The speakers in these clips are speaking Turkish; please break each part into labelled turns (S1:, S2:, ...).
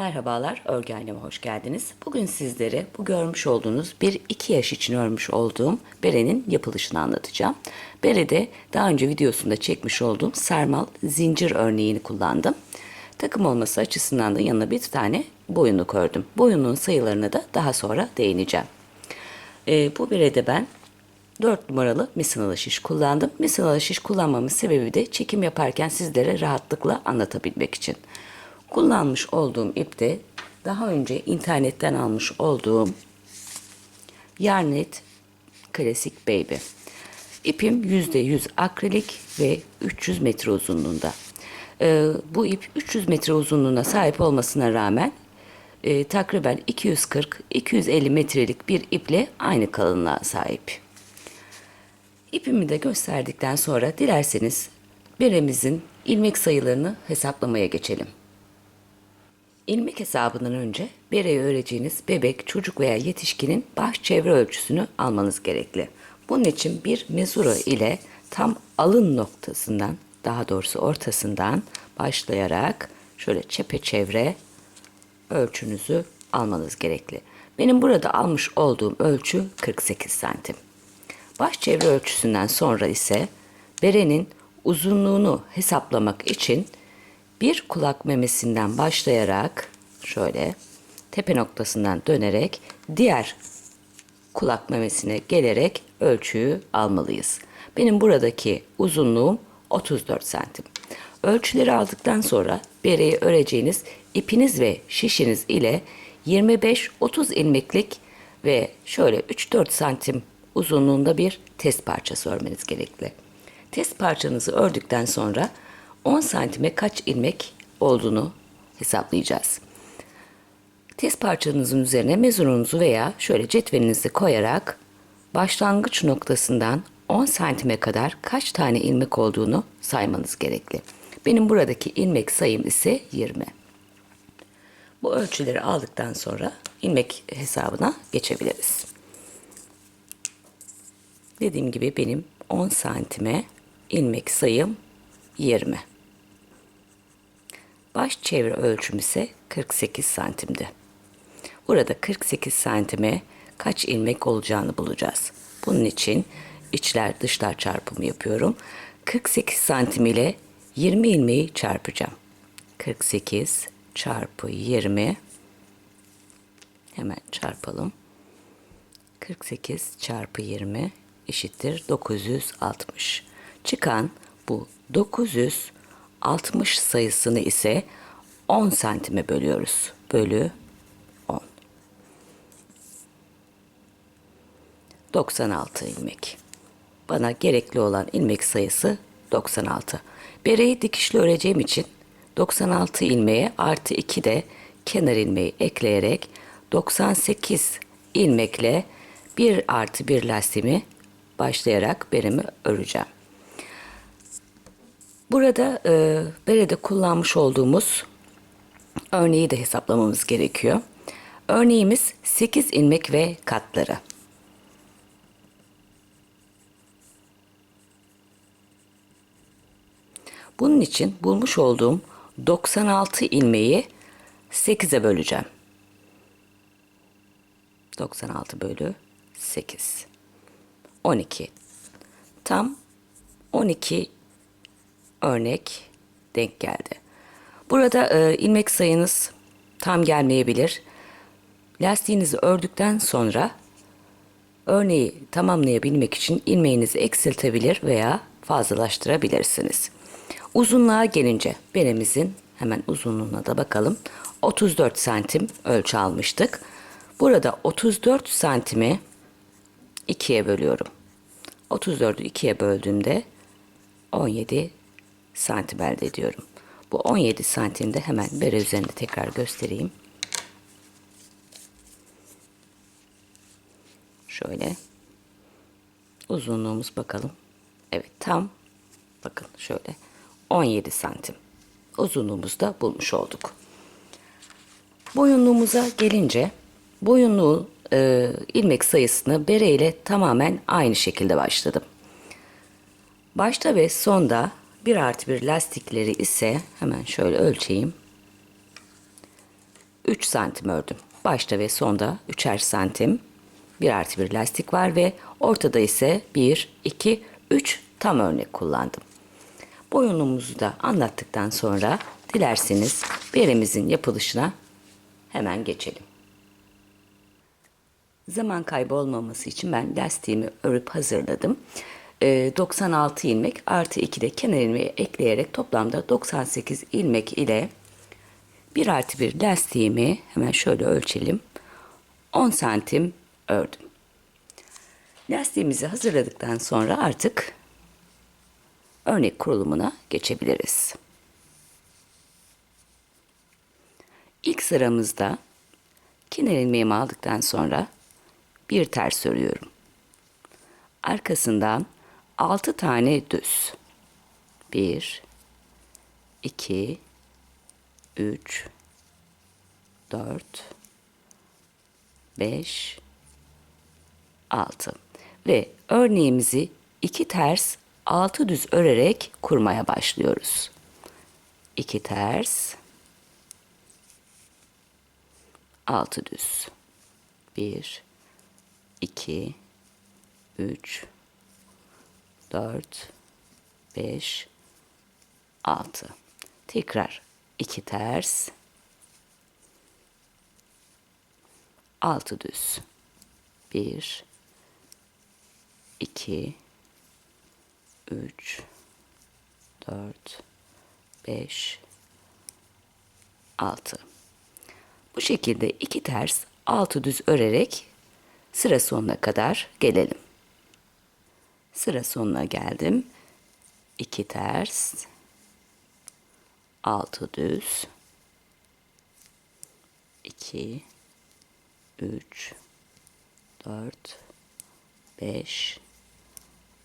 S1: Merhabalar, örgü aileme hoş geldiniz. Bugün sizlere bu görmüş olduğunuz 1-2 yaş için örmüş olduğum berenin yapılışını anlatacağım. Berede daha önce videosunda çekmiş olduğum sarmal zincir örneğini kullandım. Takım olması açısından da yanına bir tane boyunluk ördüm. Boyunluğun sayılarına da daha sonra değineceğim. Bu berede ben 4 numaralı misinalı şiş kullandım. Misinalı şiş kullanmamın sebebi de çekim yaparken sizlere rahatlıkla anlatabilmek için. Kullanmış olduğum ip de daha önce internetten almış olduğum Yarnet Klasik Baby. İpim %100 akrilik ve 300 metre uzunluğunda. Bu ip 300 metre uzunluğuna sahip olmasına rağmen takriben 240-250 metrelik bir iple aynı kalınlığa sahip. İpimi de gösterdikten sonra dilerseniz beremizin ilmek sayılarını hesaplamaya geçelim. İlmek hesabından önce bereye öreceğiniz bebek, çocuk veya yetişkinin baş çevre ölçüsünü almanız gerekli. Bunun için bir mezura ile tam alın noktasından, daha doğrusu ortasından başlayarak şöyle çepeçevre ölçünüzü almanız gerekli. Benim burada almış olduğum ölçü 48 santim. Baş çevre ölçüsünden sonra ise berenin uzunluğunu hesaplamak için bir kulak memesinden başlayarak şöyle tepe noktasından dönerek diğer kulak memesine gelerek ölçüyü almalıyız. Benim buradaki uzunluğum 34 santim. Ölçüleri aldıktan sonra bereyi öreceğiniz ipiniz ve şişiniz ile 25-30 ilmeklik ve şöyle 3-4 santim uzunluğunda bir test parçası örmeniz gerekli. Test parçanızı ördükten sonra 10 santime kaç ilmek olduğunu hesaplayacağız. Test parçanızın üzerine mezurunuzu veya şöyle cetvelinizi koyarak başlangıç noktasından 10 santime kadar kaç tane ilmek olduğunu saymanız gerekli. Benim buradaki ilmek sayım ise 20. Bu ölçüleri aldıktan sonra ilmek hesabına geçebiliriz. Dediğim gibi benim 10 santime ilmek sayım 20. Baş çevre ölçüm ise 48 santimdi. Burada 48 santime kaç ilmek olacağını bulacağız. Bunun için içler dışlar çarpımı yapıyorum. 48 santim ile 20 ilmeği çarpacağım. 48 çarpı 20, hemen çarpalım. 48 çarpı 20 eşittir 960. Çıkan bu 960 sayısını ise 10 santime bölüyoruz. Bölü 10. 96 ilmek. Bana gerekli olan ilmek sayısı 96. Bereyi dikişli öreceğim için 96 ilmeğe artı 2 de kenar ilmeği ekleyerek 98 ilmekle 1 artı 1 lastiğimi başlayarak beremi öreceğim. Burada berede kullanmış olduğumuz örneği de hesaplamamız gerekiyor. Örneğimiz 8 ilmek ve katları. Bunun için bulmuş olduğum 96 ilmeği 8'e böleceğim. 96 bölü 8. 12. Tam 12 örnek denk geldi. Burada ilmek sayınız tam gelmeyebilir. Lastiğinizi ördükten sonra örneği tamamlayabilmek için ilmeğinizi eksiltebilir veya fazlalaştırabilirsiniz. Uzunluğa gelince beremizin hemen uzunluğuna da bakalım. 34 santim ölçü almıştık. Burada 34 santimi 2'ye bölüyorum. 34'ü 2'ye böldüğümde 17 santim elde ediyorum. Bu 17 santimde hemen bere üzerinde tekrar göstereyim. Şöyle uzunluğumuz bakalım. Evet, tam bakın şöyle 17 santim uzunluğumuzu da bulmuş olduk. Boyunluğumuza gelince boyunluğu ilmek sayısını bere ile tamamen aynı şekilde başladım. Başta ve sonda 1 artı 1 lastikleri ise hemen şöyle ölçeyim. 3 santim ördüm. Başta ve sonda 3'er santim 1+1 lastik var ve ortada ise 1, 2, 3 tam örnek kullandım. Boyunumuzu da anlattıktan sonra dilerseniz beremizin yapılışına hemen geçelim. Zaman kaybı olmaması için ben lastiğimi örüp hazırladım. 96 ilmek artı 2 de kenar ilmeği ekleyerek toplamda 98 ilmek ile 1+1 lastiğimi hemen şöyle ölçelim. 10 santim ördüm. Lastiğimizi hazırladıktan sonra artık örnek kurulumuna geçebiliriz. İlk sıramızda kenar ilmeğimi aldıktan sonra bir ters örüyorum. Arkasından 6 tane düz. 1, 2, 3, 4, 5, 6 ve örneğimizi 2 ters 6 düz örerek kurmaya başlıyoruz. 2 ters 6 düz. 1, 2, 3, 4, 5, 6. Tekrar 2 ters 6 düz. 1, 2, 3, 4, 5, 6. Bu şekilde 2 ters 6 düz örerek sıra sonuna kadar gelelim. Sıra sonuna geldim. 2 ters 6 düz 2, 3, 4, 5,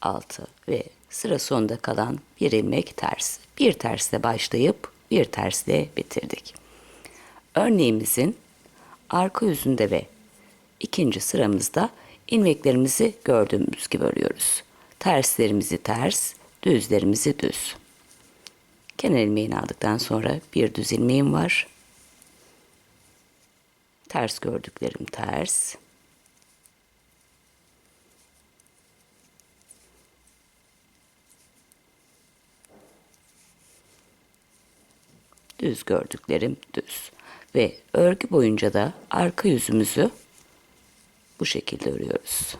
S1: 6 ve sıra sonunda kalan bir ilmek ters. Bir tersle başlayıp bir tersle bitirdik. Örneğimizin arka yüzünde ve ikinci sıramızda ilmeklerimizi gördüğümüz gibi örüyoruz. Terslerimizi ters, düzlerimizi düz. Kenar ilmeğini aldıktan sonra bir düz ilmeğim var. Ters gördüklerim ters. Düz gördüklerim düz. Ve örgü boyunca da arka yüzümüzü bu şekilde örüyoruz.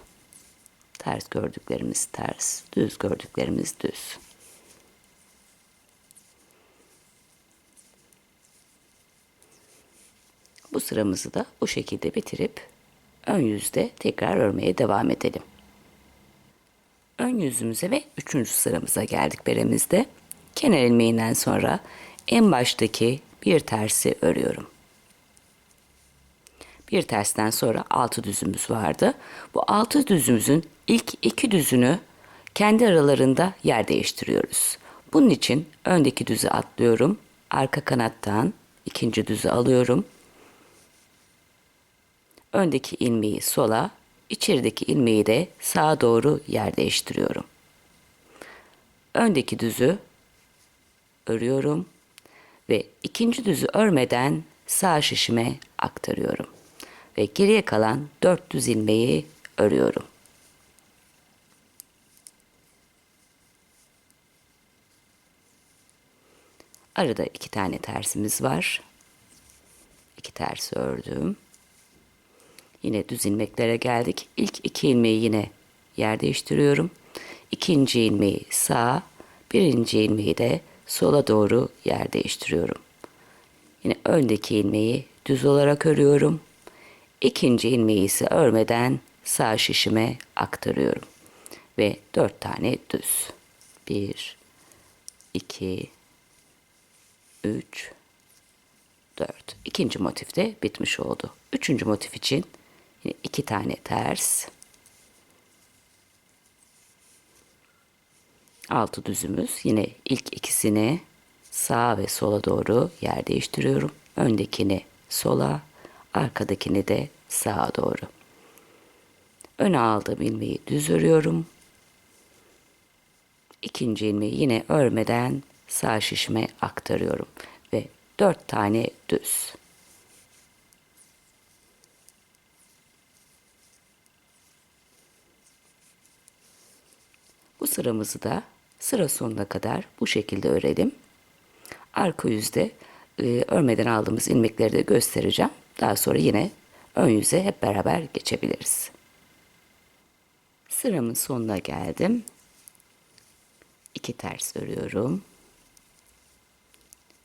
S1: Ters gördüklerimiz ters, düz gördüklerimiz düz. Bu sıramızı da bu şekilde bitirip ön yüzde tekrar örmeye devam edelim. Ön yüzümüze ve 3. sıramıza geldik beremizde. Kenar ilmeğinden sonra en baştaki bir tersi örüyorum. Bir tersten sonra 6 düzümüz vardı. Bu 6 düzümüzün ilk 2 düzünü kendi aralarında yer değiştiriyoruz. Bunun için öndeki düzü atlıyorum. Arka kanattan ikinci düzü alıyorum. Öndeki ilmeği sola, içerideki ilmeği de sağa doğru yer değiştiriyorum. Öndeki düzü örüyorum ve ikinci düzü örmeden sağ şişime aktarıyorum. Ve geriye kalan 4 düz ilmeği örüyorum. Arada 2 tane tersimiz var. 2 ters ördüm. Yine düz ilmeklere geldik. İlk 2 ilmeği yine yer değiştiriyorum. İkinci ilmeği sağa, birinci ilmeği de sola doğru yer değiştiriyorum. Yine öndeki ilmeği düz olarak örüyorum. İkinci ilmeği ise örmeden sağ şişime aktarıyorum. Ve 4 tane düz. 1, 2, 3, 4. İkinci motif de bitmiş oldu. Üçüncü motif için yine 2 tane ters. 6 düzümüz. Yine ilk ikisini sağa ve sola doğru yer değiştiriyorum. Öndekini sola, arkadakini de sağa doğru. Öne aldığım ilmeği düz örüyorum. İkinci ilmeği yine örmeden sağ şişime aktarıyorum ve 4 tane düz. sıramızı da sıra sonuna kadar bu şekilde örelim. Arka yüzde örmeden aldığımız ilmekleri de göstereceğim. Daha sonra yine ön yüze hep beraber geçebiliriz. Sıramın sonuna geldim. 2 ters örüyorum.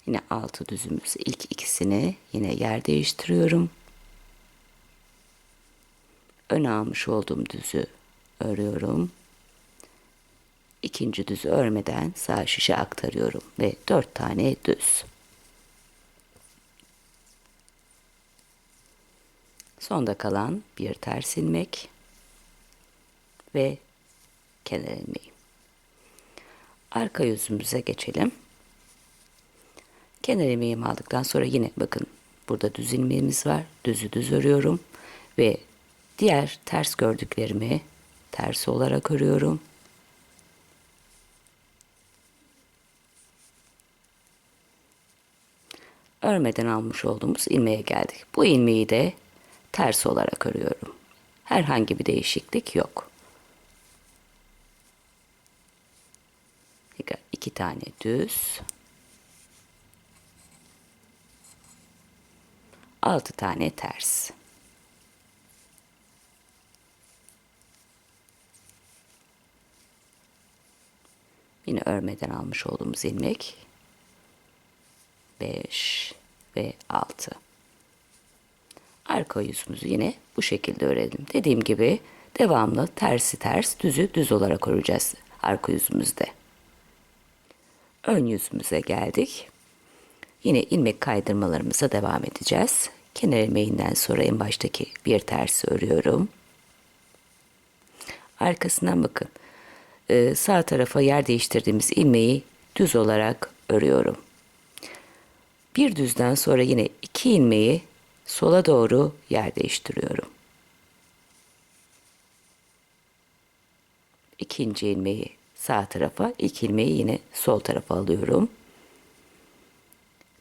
S1: Yine 6 düzümüz, ilk ikisini yine yer değiştiriyorum. Öne almış olduğum düzü örüyorum. İkinci düzü örmeden sağ şişe aktarıyorum ve 4 tane düz. Sonda kalan bir ters ilmek ve kenar ilmeği. Arka yüzümüze geçelim. Kenar ilmeğimi aldıktan sonra yine bakın burada düz ilmeğimiz var. Düzü düz örüyorum ve diğer ters gördüklerimi ters olarak örüyorum. Örmeden almış olduğumuz ilmeğe geldik. Bu ilmeği de ters olarak örüyorum. Herhangi bir değişiklik yok. 2 tane düz, 6 tane ters. Yine örmeden almış olduğumuz ilmek 5 ve 6. Arka yüzümüzü yine bu şekilde örelim. Dediğim gibi devamlı tersi ters, düzü düz olarak öreceğiz arka yüzümüzde. Ön yüzümüze geldik. Yine ilmek kaydırmalarımıza devam edeceğiz. Kenar ilmeğinden sonra en baştaki bir tersi örüyorum. Arkasından bakın. Sağ tarafa yer değiştirdiğimiz ilmeği düz olarak örüyorum. Bir düzden sonra yine 2 ilmeği sola doğru yer değiştiriyorum. İkinci ilmeği sağ tarafa, ilk ilmeği yine sol tarafa alıyorum.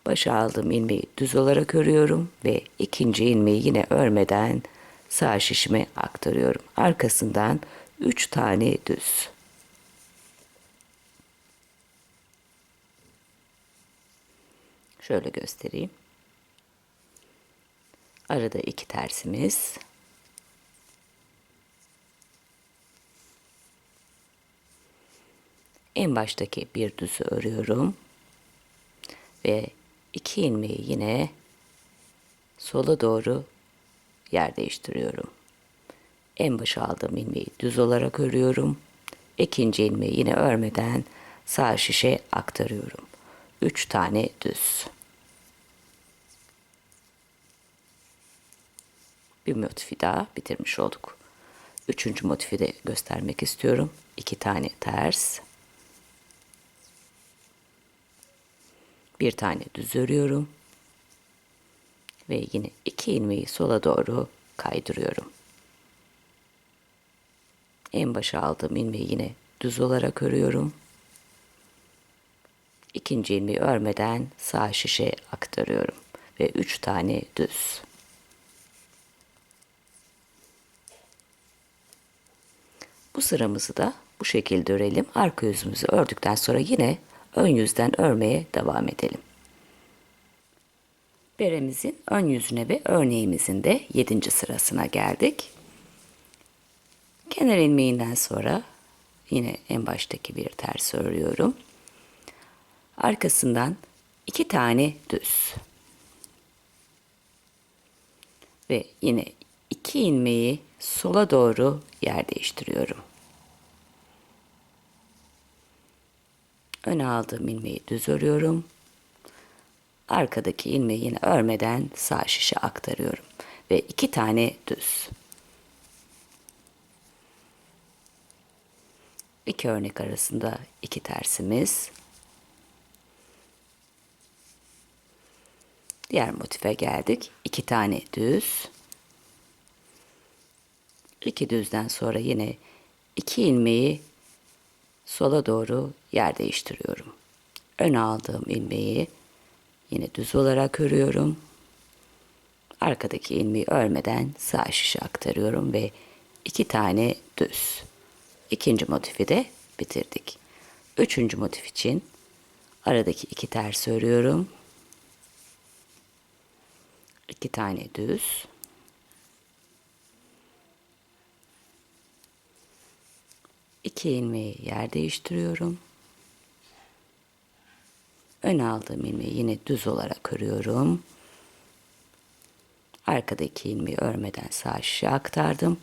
S1: Başa aldığım ilmeği düz olarak örüyorum ve ikinci ilmeği yine örmeden sağ şişime aktarıyorum. Arkasından 3 tane düz. Şöyle göstereyim. Arada 2 tersimiz. En baştaki bir düzü örüyorum. Ve 2 ilmeği yine sola doğru yer değiştiriyorum. En başa aldığım ilmeği düz olarak örüyorum. İkinci ilmeği yine örmeden sağ şişe aktarıyorum. 3 tane düz. Bir motifi daha bitirmiş olduk. Üçüncü motifi de göstermek istiyorum. 2 tane ters. Bir tane düz örüyorum. Ve yine 2 ilmeği sola doğru kaydırıyorum. En başa aldığım ilmeği yine düz olarak örüyorum. İkinci ilmeği örmeden sağ şişe aktarıyorum. Ve 3 tane düz. Bu sıramızı da bu şekilde örelim. Arka yüzümüzü ördükten sonra yine ön yüzden örmeye devam edelim. Beremizin ön yüzüne ve örneğimizin de 7. sırasına geldik. Kenar ilmeğinden sonra yine en baştaki bir ters örüyorum. Arkasından 2 tane düz. Ve yine 2 ilmeği sola doğru yer değiştiriyorum. Öne aldığım ilmeği düz örüyorum. Arkadaki ilmeği yine örmeden sağ şişe aktarıyorum. Ve 2 tane düz. 2 örnek arasında 2 tersimiz. Diğer motife geldik. 2 tane düz. 2 düzden sonra yine 2 ilmeği sola doğru yer değiştiriyorum. Öne aldığım ilmeği yine düz olarak örüyorum. Arkadaki ilmeği örmeden sağ şişe aktarıyorum ve 2 tane düz. İkinci motifi de bitirdik. Üçüncü motif için aradaki 2 ters örüyorum. 2 tane düz. 2 ilmeği yer değiştiriyorum. Ön aldığım ilmeği yine düz olarak örüyorum. Arkadaki ilmeği örmeden sağ şişe aktardım.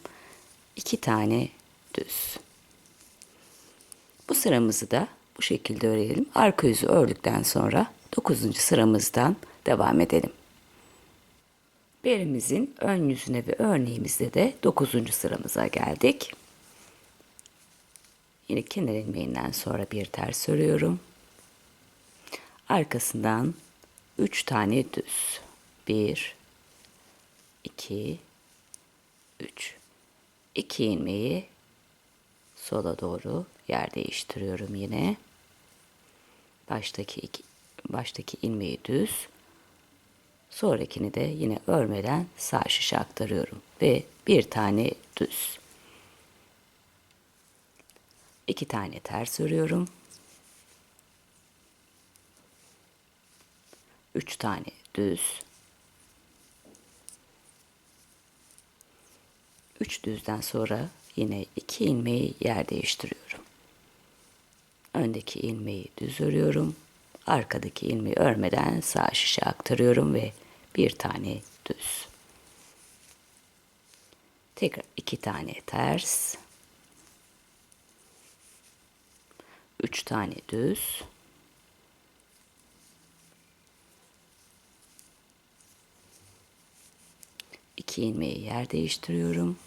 S1: 2 tane düz. Bu sıramızı da bu şekilde örelim. Arka yüzü ördükten sonra 9. sıramızdan devam edelim. Berimizin ön yüzüne ve örneğimizde de 9. sıramıza geldik. Yine kenar ilmeğinden sonra bir ters örüyorum. Arkasından 3 tane düz. 1 2 3. 2 ilmeği sola doğru yer değiştiriyorum yine. Baştaki ilmeği düz. Sonrakini de yine örmeden sağ şişe aktarıyorum ve bir tane düz. 2 tane ters örüyorum. 3 tane düz. 3 düzden sonra yine 2 ilmeği yer değiştiriyorum. Öndeki ilmeği düz örüyorum. Arkadaki ilmeği örmeden sağ şişe aktarıyorum ve bir tane düz. Tekrar 2 tane ters. 3 tane düz. 2 ilmeği yer değiştiriyorum.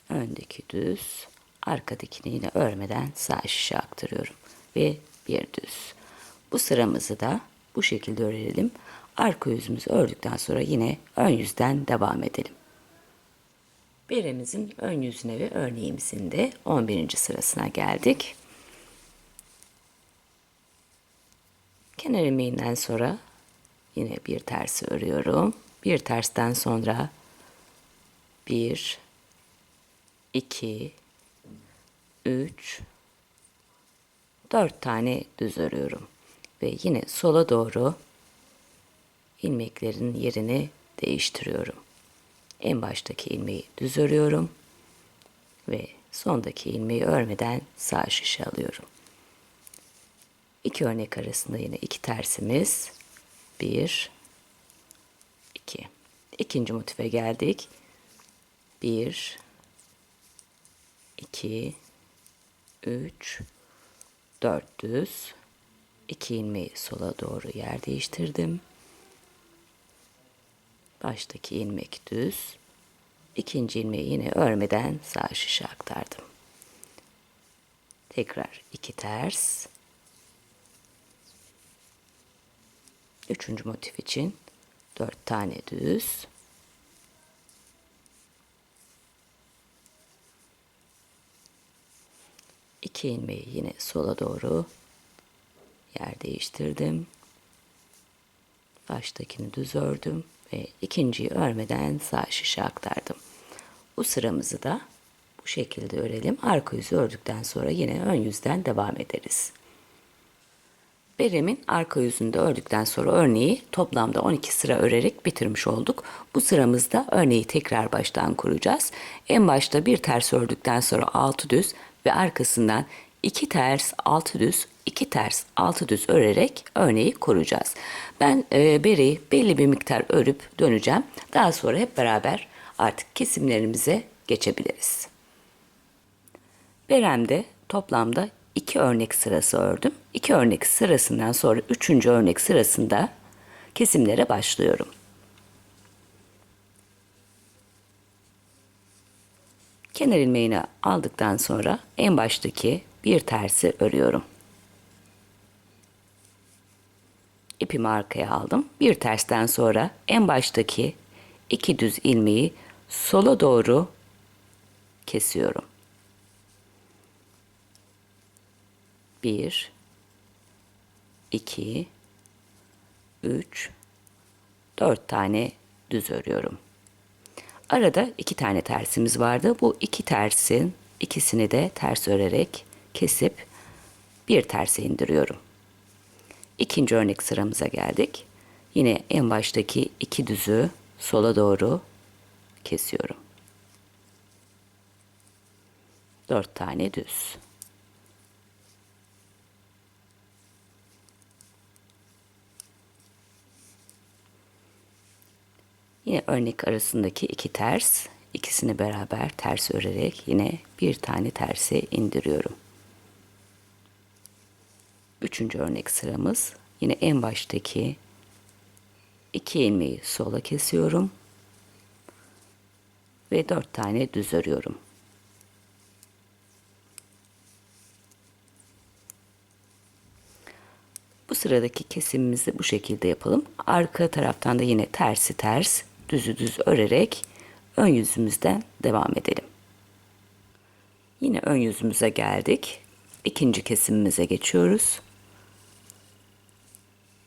S1: Öndeki düz, arkadakini yine örmeden sağ şişe aktarıyorum ve bir düz. Bu sıramızı da bu şekilde örelim. Arka yüzümüzü ördükten sonra yine ön yüzden devam edelim. Beremizin ön yüzüne ve örneğimizin de 11. sırasına geldik. Kenar ilmeğinden sonra yine bir tersi örüyorum. Bir tersten sonra 1 2 3 4 tane düz örüyorum ve yine sola doğru ilmeklerin yerini değiştiriyorum. En baştaki ilmeği düz örüyorum ve sondaki ilmeği örmeden sağ şişe alıyorum. İki örnek arasında yine 2 tersimiz. 1 2. İkinci motife geldik. 1 2 3 4 düz. 2 ilmeği sola doğru yer değiştirdim. Baştaki ilmek düz. İkinci ilmeği yine örmeden sağ şişe aktardım. Tekrar 2 ters. Üçüncü motif için 4 tane düz. İki ilmeği yine sola doğru yer değiştirdim. Baştakini düz ördüm ve ikinciyi örmeden sağ şişe aktardım. Bu sıramızı da bu şekilde örelim. Arka yüzü ördükten sonra yine ön yüzden devam ederiz. Beremin arka yüzünde ördükten sonra örneği toplamda 12 sıra örerek bitirmiş olduk. Bu sıramızda örneği tekrar baştan kuracağız. En başta bir ters ördükten sonra 6 düz ve arkasından 2 ters 6 düz 2 ters 6 düz örerek örneği kuracağız. Ben bereyi belli bir miktar örüp döneceğim. Daha sonra hep beraber artık kesimlerimize geçebiliriz. Beremde toplamda 2 örnek sırası ördüm. 2 örnek sırasından sonra 3. örnek sırasında kesimlere başlıyorum. Kenar ilmeğini aldıktan sonra en baştaki bir tersi örüyorum. İpimi arkaya aldım. Bir tersten sonra en baştaki 2 düz ilmeği sola doğru kesiyorum. 1 2 3 4 tane düz örüyorum. Arada 2 tane tersimiz vardı. Bu 2 tersin ikisini de ters örerek kesip bir terse indiriyorum. İkinci örnek sıramıza geldik. Yine en baştaki 2 düzü sola doğru kesiyorum. 4 tane düz. Yine örnek arasındaki 2 ters, ikisini beraber ters örerek yine bir tane terse indiriyorum. Üçüncü örnek sıramız yine en baştaki 2 ilmeği sola kesiyorum ve 4 tane düz örüyorum. Bu sıradaki kesimimizi bu şekilde yapalım. Arka taraftan da yine tersi ters, düzü düz örerek ön yüzümüzden devam edelim. Yine ön yüzümüze geldik. İkinci kesimimize geçiyoruz.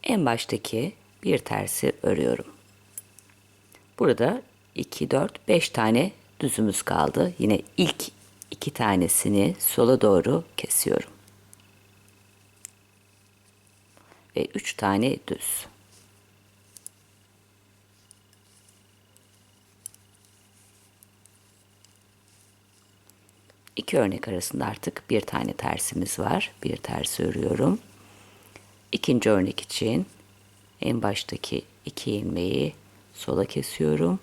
S1: En baştaki bir tersi örüyorum. Burada 2, 4, 5 tane düzümüz kaldı. Yine ilk 2 tanesini sola doğru kesiyorum. Ve 3 tane düz. İki örnek arasında artık bir tane tersimiz var. Bir ters örüyorum. İkinci örnek için en baştaki 2 ilmeği sola kesiyorum.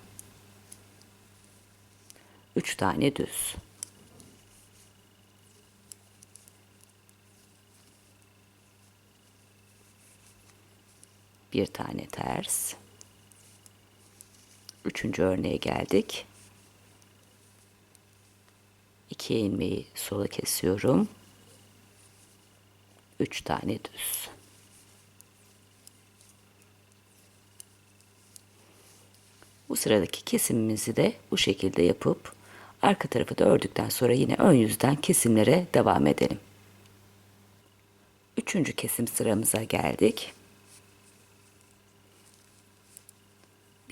S1: 3 tane düz. Bir tane ters. Üçüncü örneğe geldik. 2 ilmeği sola kesiyorum. 3 tane düz. Bu sıradaki kesimimizi de bu şekilde yapıp arka tarafı da ördükten sonra yine ön yüzden kesimlere devam edelim. Üçüncü kesim sıramıza geldik.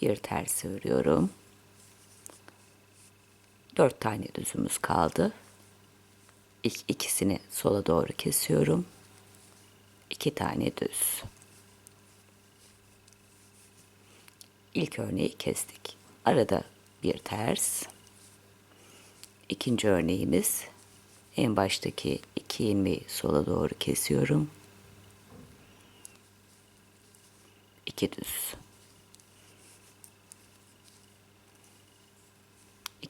S1: Bir ters örüyorum. 4 tane düzümüz kaldı. İlk ikisini sola doğru kesiyorum. 2 tane düz. İlk örneği kestik. Arada bir ters. İkinci örneğimiz en baştaki 2 ilmeği sola doğru kesiyorum. 2 düz.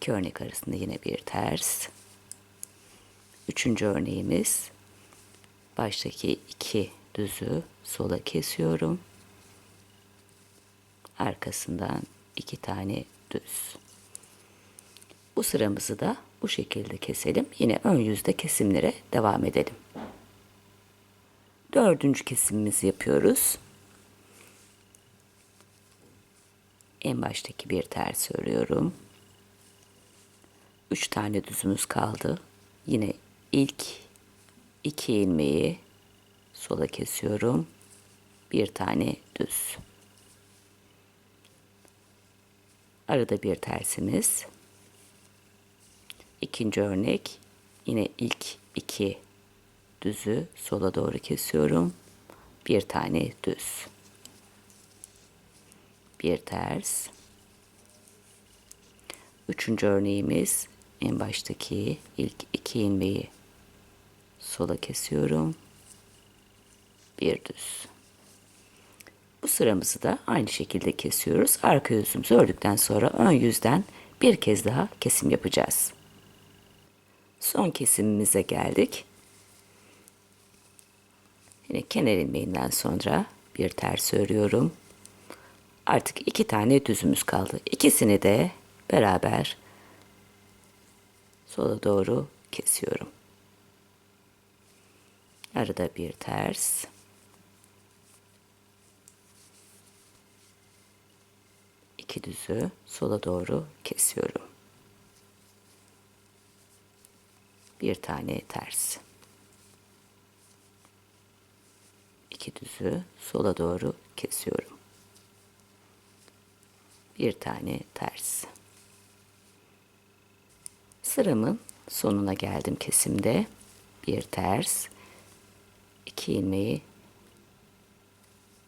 S1: 2 örnek arasında yine bir ters. Üçüncü örneğimiz baştaki 2 düzü sola kesiyorum. Arkasından 2 tane düz. Bu sıramızı da bu şekilde keselim. Yine ön yüzde kesimlere devam edelim. Dördüncü kesimimizi yapıyoruz. En baştaki bir ters örüyorum. 3 tane düzümüz kaldı. Yine ilk 2 ilmeği sola kesiyorum. Bir tane düz. Arada bir tersimiz. İkinci örnek yine ilk 2 düzü sola doğru kesiyorum. Bir tane düz. Bir ters. Üçüncü örneğimiz en baştaki ilk 2 ilmeği sola kesiyorum. Bir düz. Bu sıramızı da aynı şekilde kesiyoruz. Arka yüzümüzü ördükten sonra ön yüzden bir kez daha kesim yapacağız. Son kesimimize geldik. Yine kenar ilmeğinden sonra bir ters örüyorum. Artık 2 tane düzümüz kaldı. İkisini de beraber sola doğru kesiyorum. Arada bir ters. İki düzü sola doğru kesiyorum. Bir tane ters. İki düzü sola doğru kesiyorum. Bir tane ters. Sıramın sonuna geldim kesimde. Bir ters, 2 ilmeği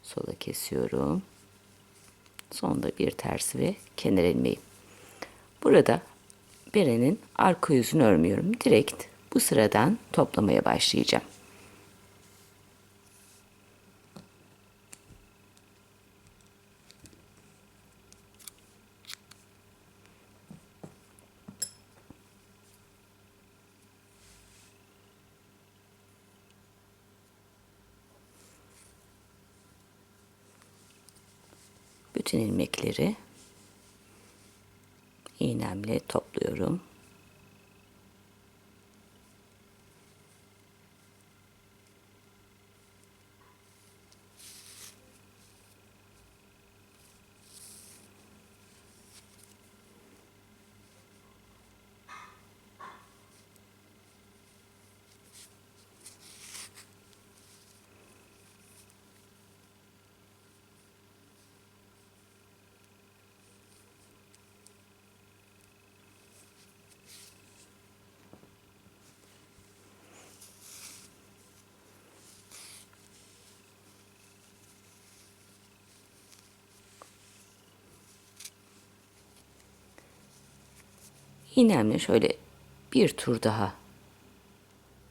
S1: sola kesiyorum. Sonda bir ters ve kenar ilmeği. Burada berenin arka yüzünü örmüyorum. Direkt bu sıradan toplamaya başlayacağım. Bütün ilmekleri iğnemle topluyorum. İğnemle şöyle bir tur daha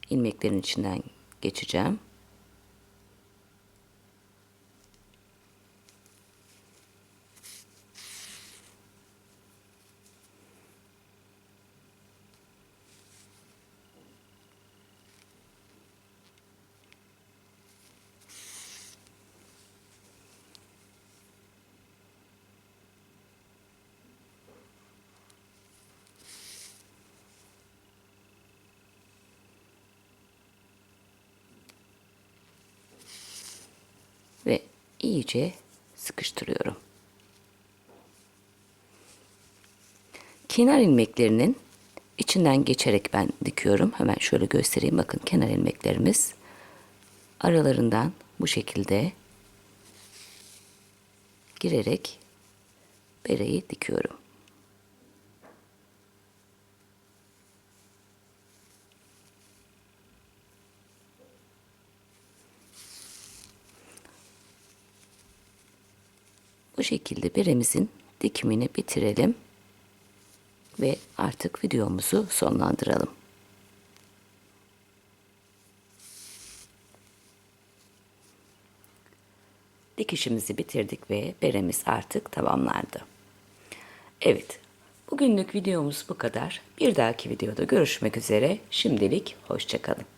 S1: ilmeklerin içinden geçeceğim. Ve iyice sıkıştırıyorum. Kenar ilmeklerinin içinden geçerek ben dikiyorum. Hemen şöyle göstereyim. Bakın kenar ilmeklerimiz aralarından bu şekilde girerek bereyi dikiyorum. Bu şekilde beremizin dikimini bitirelim ve artık videomuzu sonlandıralım. Dikişimizi bitirdik ve beremiz artık tamamlandı. Evet, bugünlük videomuz bu kadar. Bir dahaki videoda görüşmek üzere. Şimdilik hoşça kalın.